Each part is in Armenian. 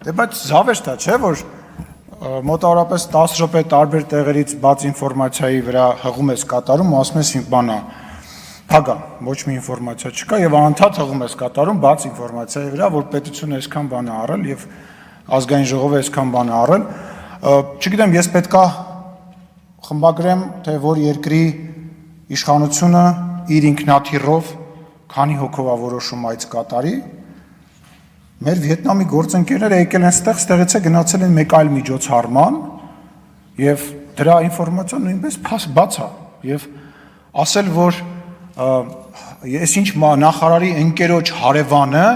Դե բայց զավեշտ է, չէ, որ մոտավորապես 10 րոպե տարբեր տեղերից բաց ինֆորմացիայի վրա հղում ես կատարում, ասում ես բանա, փագա, ոչ մի ինֆորմացիա չկա եւ անդադ հղում ես կատարում բաց ինֆորմացիայի վրա, որ պետությունը այսքան բան է արել եւ ազգային ժողովը այսքան բան է արել, չգիտեմ, ես պետքա խմբագրեմ, թե որ երկրի իշխանությունը իր ինքնաթիռով քանի հոգով որոշում այդ կատարի, մեր Վիետնամի գործընկերները եկել են ստեղից է գնացել են մեկ այլ միջոցառման եւ դրա ինֆորմացիան նույնպես բաց է եւ ասել, որ ես ինչ նախարարի ընկերոջ հարևանը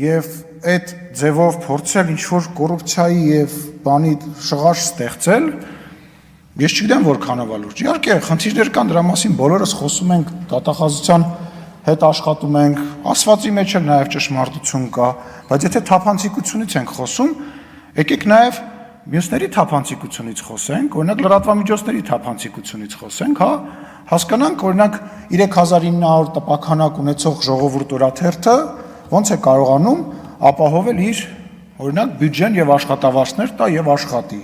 եւ այդ ձևով փորձել ինչ որ կոռուպցիայի եւ բանի շղարշ ստեղծել, ես չգիտեմ որքան է լուրջ։ Իհարկե, խնդիրներ կան, դրա մասին բոլորս խոսում ենք, դատախազության հետ աշխատում ենք, ասվածի մեջ էլ նաև ճշմարտություն կա, բայց եթե թափանցիկությունից ենք խոսում, եկեք նաև մյուսների թափանցիկությունից խոսենք, օրինակ լրատվամիջոցների թափանցիկությունից խոսենք, հա, հասկանանք, օրինակ 3900 տպաքանակ ունեցող Ժողովուրդ օրաթերթը ոնց է կարողանում ապահովել իր օրինակ բյուջեն եւ աշխատավարձներ տա եւ աշխատի։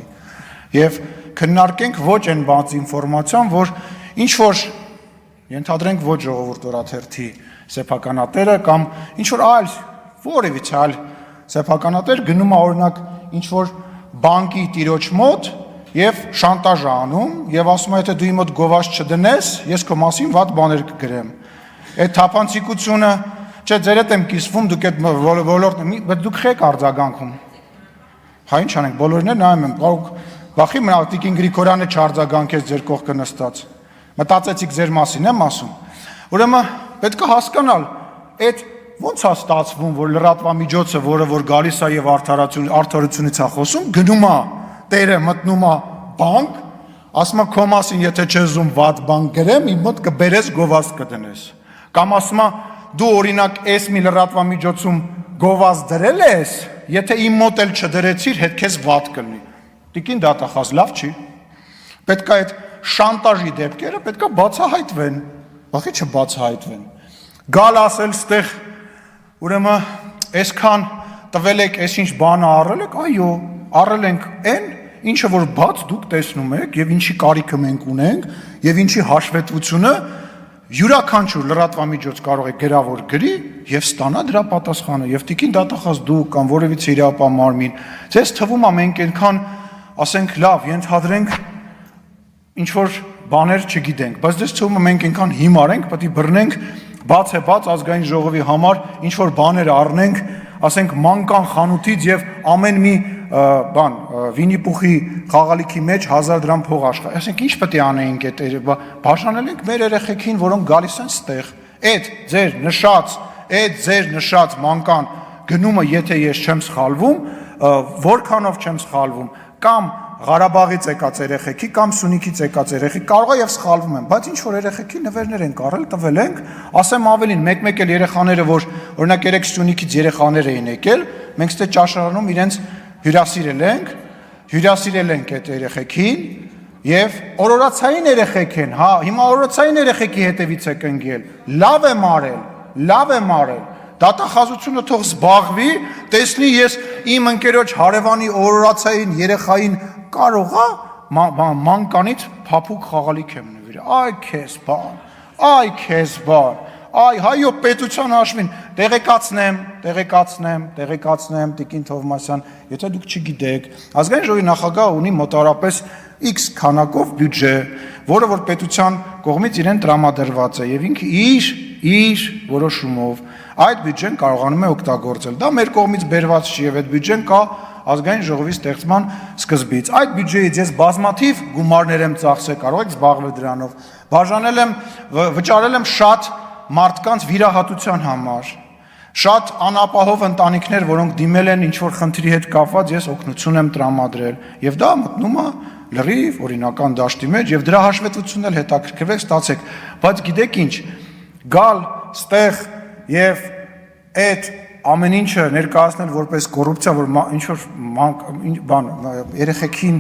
Եվ քննարկենք ոչ այն բաց ինֆորմացիան, որ ինչ որ ենթադրենք ոչ Ժողովուրդ օրաթերթի սեփականատերը կամ ինչ որ այլ որևիցե այլ սեփականատեր գնում է օրինակ ինչ որ բանկի տիրոջ մոտ եւ շանտաժ անում եւ ասում է եթե դու իմ մոտ գովազ չդնես, ես քո մասին վատ բաներ կգրեմ։ Այդ թափանցիկությունը, չէ, ձեր հետ եմ կիսվում, դուք այդ ոլորտը, բայց դուք խեք արձագանքում։ Հա ինչ անենք, բոլորն էլ նայում են, բախի մնա Տիկին Գրիգորյանը չարձագանքեց ձեր կողքը նստած։ Մտածեցիք ձեր մասին եմ ասում։ Ուրեմն պետք է հասկանալ, այդ ոնց է ստացվում, որ լրատվամիջոցը, որը որ գալիս է եւ արդարությունից է խոսում, գնում է, տերը մտնում է բանկ, ասում է քո մասին եթե չես ուզում վատ բան գրեմ, իմ մոտ կբերես գովազ կդնես։ Կամ ասում է դու օրինակ էս մի լրատվամիջոցում գովազ դրել ես, եթե իմ մոտ էլ չդրեցիր, հետ քեզ վատ կլինի։ Տիկին դատախազ լավ չի։ Պետք է այդ շանտաժի դեպքերը պետք է բացահայտվեն, բախի չբացահայտվեն։ Գալ ասել ստեղ, ուրեմն այսքան տվել եք, այս ինչ բանը առել եք, այո, առել ենք այն, ինչը որ բաց դուք տեսնում եք եւ ինչի կարիքը մենք ունենք եւ ինչի հաշվետվությունը յուրաքանչյուր լրատվամիջոց կարող է գրավոր գրի եւ ստանա դրա պատասխանը եւ տիկին դատախազ դու կամ որևիցե իրավապահ ձեզ թվում է մենք այնքան ասենք լավ ենթադրենք ինչ որ բաներ չգիտենք, բայց դες թվում է մենք այնքան հիմար ենք, պետք է բռնենք բաց է բաց ազգային ժողովի համար ինչ որ բաներ առնենք, ասենք մանկան խանութից եւ ամեն մի բան վինիպուխի խաղալիքի մեջ 1000 դրամ փող աշխա։ Ասենք ինչ պետք է անեինք այդ բաժանելենք մեր երեխեքին, որոնք գալիս են ստեղ։ Այդ ձեր նշած մանկան գնումը, եթե ես չեմ սխալվում, որքանով չեմ սխալվում, կամ Ղարաբաղից եկած երեխեքի կամ Սյունիքից եկած երեխեքի կարող է եւ սխալվում են, բայց ինչ որ երեխեքի նվերներ են առել, տվել ենք, ասեմ ավելին, մեկ-մեկ էլ երեխաները, որ օրինակ երեք Սյունիքից երեխաներ էին եկել, մենք ստե ճաշարանում իրենց հյուրասիրել ենք այդ երեխեքին եւ օրորացային երեխեք են, հա, հիմա օրորացային երեխեքի հետևից եք ընկել, լավ եմ արել, դատախազությունը թող զբաղվի, տեսնի ես իմ ընկերոջ հարևանի օրորացային երեխային կարող է մանկանից փափուկ խաղալիք եմ նվիրել, այ քեզ բան, այ հայո պետության հաշվին, տեղեկացնեմ, Տիկին Թովմասյան, եթե դուք չգիտեք, ազգային ժողովի նախագահը ունի մոտավորապես X քանակով բյուջե, որը որ պետության կողմից իրեն տրամադրված է եւ ինքը իր որոշումով այդ բյուջեն կարողանում է օգտագործել։ Դա մեր կողմից բերված չի եւ այդ բյուջեն կա ազգային ժողովի ստեղծման սկզբից։ Այդ բյուջեից ես բազմաթիվ գումարներ եմ ծախսել, կարող եք զբաղվել դրանով։ Բաժանել եմ, վճարել եմ շատ մարդկանց վիրահատության համար։ Շատ անապահով ընտանիքներ, որոնք դիմել են ինչ-որ խնդրի հետ կապված, ես օգնություն եմ տրամադրել եւ դա մտնում է լրիվ օրինական դաշտի մեջ եւ դրա հաշվետվությունն էլ հետաքրքրվեք ստացեք, բայց գիտեք ինչ, գալ ստեղ եւ այդ ամեն ինչը ներկայացնել որպես կոռուպցիա, որ ինչ-որ բան երեխեքին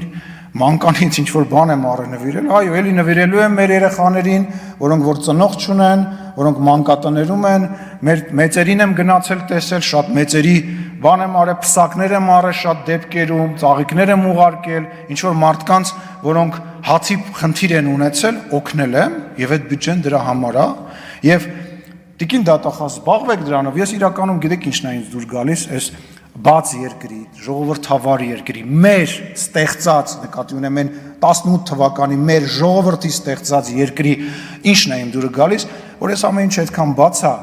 մանկանից ինչ-որ բան եմ առել նվիրել, այո, էլի նվիրելու եմ մեր երեխաներին, որոնք որ ծնող չունեն, որոնք մանկատներում են, մեր մեծերին եմ գնացել տեսել, շատ մեծերի բան եմ արել, փսակներ եմ արել շատ դեպքերում, ծաղիկներ եմ ուղարկել, ինչ որ մարդկանց, որոնք հացի խնդիր են ունեցել, օգնել եմ եւ այդ բյուջեն դրա համար է եւ տիկին դատախազ զբաղվեք դրանով, ես իրականում գիտեք ինչն է ինձ դուր գալիս, այս բաց երկրի, ժողովրդավար երկրի, մեր ստեղծած, նկատի ունեմ այն 18 թվականի մեր ժողովրդի ստեղծած երկրի ինչն է իմ դուրը գալիս, որ այս ամեն ինչ այդքան բաց է,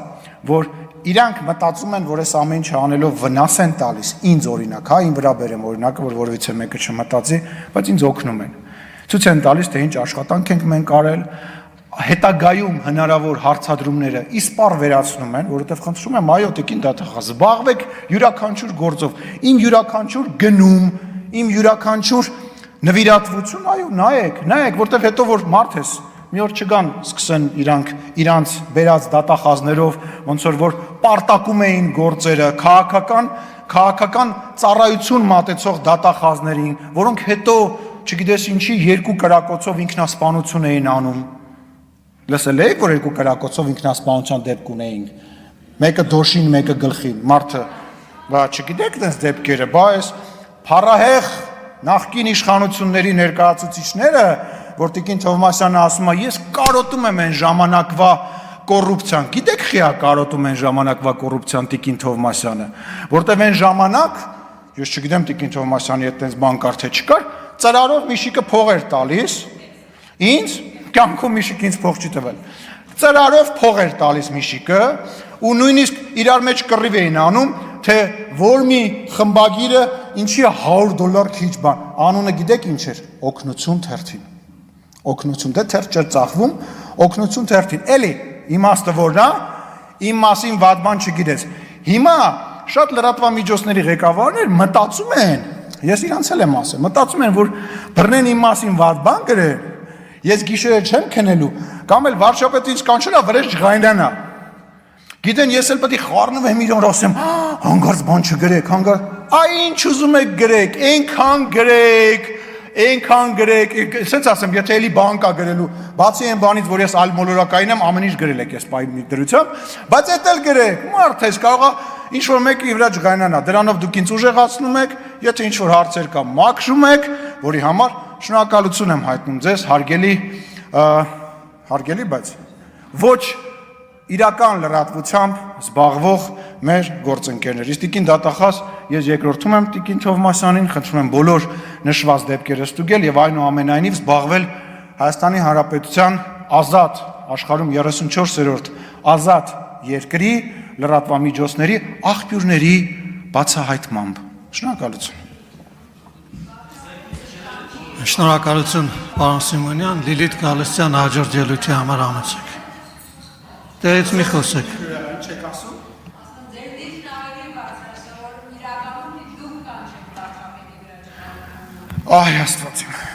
որ իրանք մտածում են, որ այս ամեն ինչը անելով վնաս են տալիս, ինձ օրինակ, հա, ին վրա բերեմ օրինակը, որ որևիցե մեկը չմտածի, բայց ինձ օգնում են։ Ցույց են տալիս, թե ինչ աշխատանք ենք մենք արել, հետագայում հնարավոր հարցադրումները իսպառ վերացնում են, որովհետև խնդրում եմ, այո, տիկին դատախազ, զբաղվեք յուրաքանչյուր գործով, իմ յուրաքանչյուր գնում, իմ յուրաքանչյուր նվիրատվություն, այո, նայեք, որովհետև հետո որ մարդ ես, մի օր չգան սկսեն իրանց բերած դատախազներով, ոնց որ պարտակում էին գործերը, քաղաքական ծառայություն մատեցող դատախազներին, որոնք հետո, չգիտես ինչի, երկու կրակոցով ինքնասպանություն էին անում։ Լսել եք, որ երկու կրակոցով ինքնասպանության դեպք ունեինք, մեկը դոշին, մեկը գլխին, մարդը, բա չգիտեք դες դեպքերը, բա այս փառահեղ նախկին իշխանությունների ներկայացուցիչները, որ տիկին Թովմասյանը ասում է, ես կարոտում եմ այն ժամանակվա կոռուպցիան, գիտեք խիա կարոտում են ժամանակվա կոռուպցիան տիկին Թովմասյանը, որտեղ այն ժամանակ, ես չգիտեմ տիկին Թովմասյանի հետ տենց բան կար թե չկար, ծրարով Միշիկը փող էր տալիս, ինձ կյանքում Միշիկը ինձ փող չի տվել, ծրարով փող էր տալիս Միշիկը, ու նույնիսկ իրար մեջ կռիվ էին անում, թե որ մի խմբագիրը ինչի $100 քիչ բան, անունը գիտեք ինչ էր, օգնություն թերթին, օգնություն, դե թերթ չէր ծախվում, օգնություն թերթին, էլի իմաստը որն է, իմ մասին վատ բան չգիտես, հիմա շատ լրատվամիջոցների ղեկավարներ մտածում են, ես իրանց էլ եմ ասել, մտածում են, որ բռնեն իմ մասին վատ բան գրեն, ես գիշերը չեմ քնելու, կամ էլ վարչապետը ինձ կանչելա վրեժ ջղայնանա, գիտեն ես էլ պետք է խառնում եմ իրան ասեմ, հանգարց բան չգրեք, այ ինչ ուզում եք գրեք, այնքան գրեք, սենց ասեմ, եթե էլի բան կա գրելու, բացի այն բանից, որ ես այլ մոլորակային եմ, ամեն ինչ գրել եք ես պայմի դրությամբ, բայց էդ էլ գրեք, մարդ ես կարող է ինչ-որ մեկի վրա ջղայնանա, դրանով դուք ինձ ուժեղացնում եք, եթե ինչ-որ հարցեր կա մաքրում եք, որի համար շնորհակալություն եմ հայտնում ձեզ, հարգելի, բայց ոչ իրական լրատվությամբ զբաղվող մեր գործընկերներ։ Իսկ տիկին դատախազ ես երկրորդում եմ տիկին Թովմասյանին, խնդրում եմ բոլոր նշված դեպքերը ստուգել եւ այնուամենայնիվ զբաղվել Հայաստանի Հանրապետության ազատ աշխարհում 34-րդ ազատ երկրի լրատվամիջոցների աղբյուրների բացահայտմամբ։ Շնորհակալություն։ Շնորհակալություն, պարոն Սիմոնյան, Լիլիթ Գալստյան հաջորդ ելույթի համար ամեցեք։ Դերից մի խոսեք։ Չեք ասում։ Այ աստված իմ։